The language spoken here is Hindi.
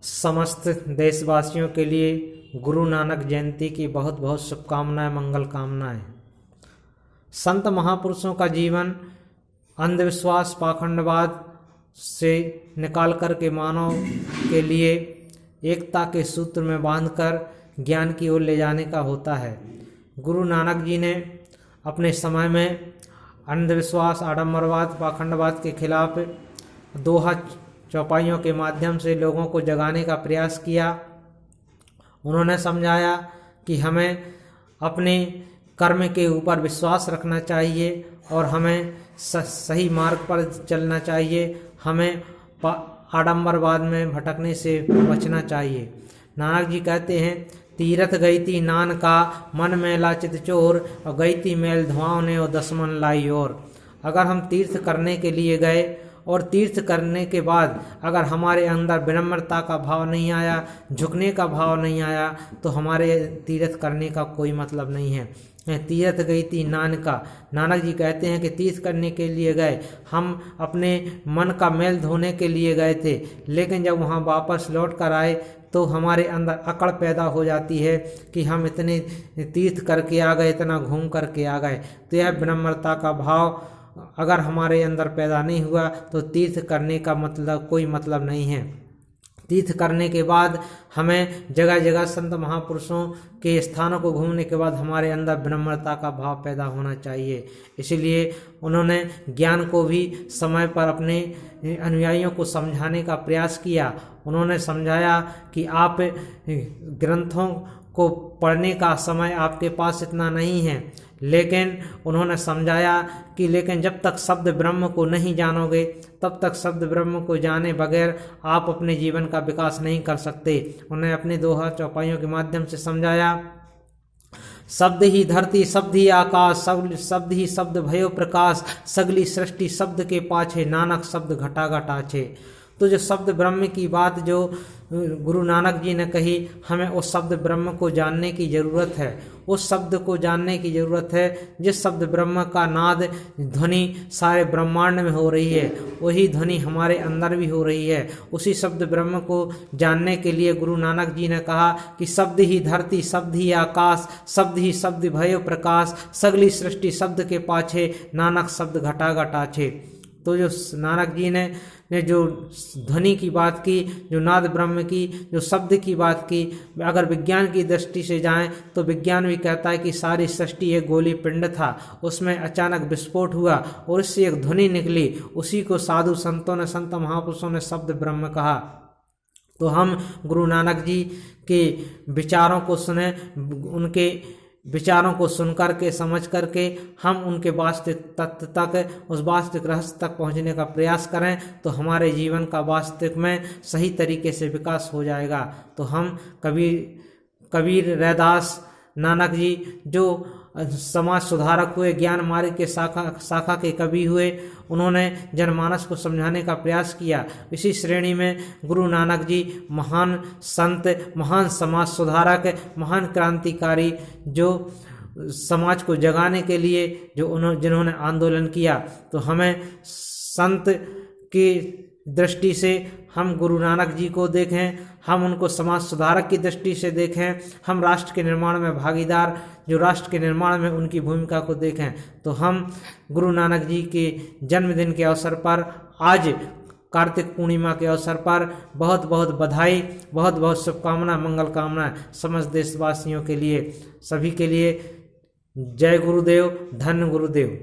समस्त देशवासियों के लिए गुरु नानक जयंती की बहुत बहुत शुभकामनाएं, मंगल कामनाएं। संत महापुरुषों का जीवन अंधविश्वास, पाखंडवाद से निकाल कर के मानव के लिए एकता के सूत्र में बांधकर ज्ञान की ओर ले जाने का होता है। गुरु नानक जी ने अपने समय में अंधविश्वास, आडंबरवाद, पाखंडवाद के खिलाफ दोहा चौपाइयों के माध्यम से लोगों को जगाने का प्रयास किया। उन्होंने समझाया कि हमें अपने कर्म के ऊपर विश्वास रखना चाहिए और हमें सही मार्ग पर चलना चाहिए। हमें आडंबरवाद में भटकने से बचना चाहिए। नानक जी कहते हैं, तीरथ गई थी नान का मन मैला चित चोर, और गई थी मैल धुआं ने और दसमन लाई और। अगर हम तीर्थ करने के लिए गए और तीर्थ करने के बाद अगर हमारे अंदर विनम्रता का भाव नहीं आया, झुकने का भाव नहीं आया, तो हमारे तीर्थ करने का कोई मतलब नहीं है। तीर्थ गई थी नान का, नानक जी कहते हैं कि तीर्थ करने के लिए गए, हम अपने मन का मैल धोने के लिए गए थे, लेकिन जब वहाँ वापस लौट कर आए तो हमारे अंदर अकड़ पैदा हो जाती है कि हम इतने तीर्थ करके आ गए, इतना घूम करके आ गए। तो यह विनम्रता का भाव अगर हमारे अंदर पैदा नहीं हुआ तो तीर्थ करने का मतलब कोई मतलब नहीं है। तीर्थ करने के बाद हमें जगह जगह संत महापुरुषों के स्थानों को घूमने के बाद हमारे अंदर विनम्रता का भाव पैदा होना चाहिए। इसीलिए उन्होंने ज्ञान को भी समय पर अपने अनुयायियों को समझाने का प्रयास किया। उन्होंने समझाया कि आप ग्रंथों को पढ़ने का समय आपके पास इतना नहीं है, लेकिन उन्होंने समझाया कि लेकिन जब तक शब्द ब्रह्म को नहीं जानोगे तब तक शब्द ब्रह्म को जाने बगैर आप अपने जीवन का विकास नहीं कर सकते। उन्हें अपने दोहा चौपाइयों के माध्यम से समझाया, शब्द ही धरती, शब्द ही आकाश, शब्द ही शब्द भयो प्रकाश, सगली सृष्टि शब्द के पाछे, नानक शब्द घटा घटाछे। तो जो शब्द ब्रह्म की बात जो गुरु नानक जी ने कही, हमें उस शब्द ब्रह्म को जानने की ज़रूरत है। उस शब्द को जानने की ज़रूरत है जिस शब्द ब्रह्म का नाद ध्वनि सारे ब्रह्मांड में हो रही है, वही ध्वनि हमारे अंदर भी हो रही है। उसी शब्द ब्रह्म को जानने के लिए गुरु नानक जी ने कहा कि शब्द ही धरती, शब्द ही आकाश, शब्द ही शब्द भयो प्रकाश, सगली सृष्टि शब्द के पाछे, नानक शब्द घटा घटाछे। तो जो नानक जी ने जो ध्वनि की बात की, जो नाद ब्रह्म की, जो शब्द की बात की, अगर विज्ञान की दृष्टि से जाएं तो विज्ञान भी कहता है कि सारी सृष्टि एक गोली पिंड था, उसमें अचानक विस्फोट हुआ और उससे एक ध्वनि निकली, उसी को साधु संतों ने, संत महापुरुषों ने शब्द ब्रह्म कहा। तो हम गुरु नानक जी के विचारों को सुने, उनके विचारों को सुन कर के, समझ करके हम उनके वास्तविक तत्व तक, उस वास्तविक रहस्य तक पहुंचने का प्रयास करें तो हमारे जीवन का वास्तविक में सही तरीके से विकास हो जाएगा। तो हम कबीर, रैदास, नानक जी जो समाज सुधारक हुए, ज्ञान मार्ग के शाखा के कवि हुए, उन्होंने जनमानस को समझाने का प्रयास किया। इसी श्रेणी में गुरु नानक जी महान संत, महान समाज सुधारक, महान क्रांतिकारी, जो समाज को जगाने के लिए जिन्होंने आंदोलन किया। तो हमें संत की दृष्टि से हम गुरु नानक जी को देखें, हम उनको समाज सुधारक की दृष्टि से देखें, हम राष्ट्र के निर्माण में भागीदार, जो राष्ट्र के निर्माण में उनकी भूमिका को देखें। तो हम गुरु नानक जी के जन्मदिन के अवसर पर, आज कार्तिक पूर्णिमा के अवसर पर बहुत बहुत बधाई, बहुत बहुत शुभकामना, मंगल कामना समस्त देशवासियों के लिए, सभी के लिए। जय गुरुदेव, धन्य गुरुदेव।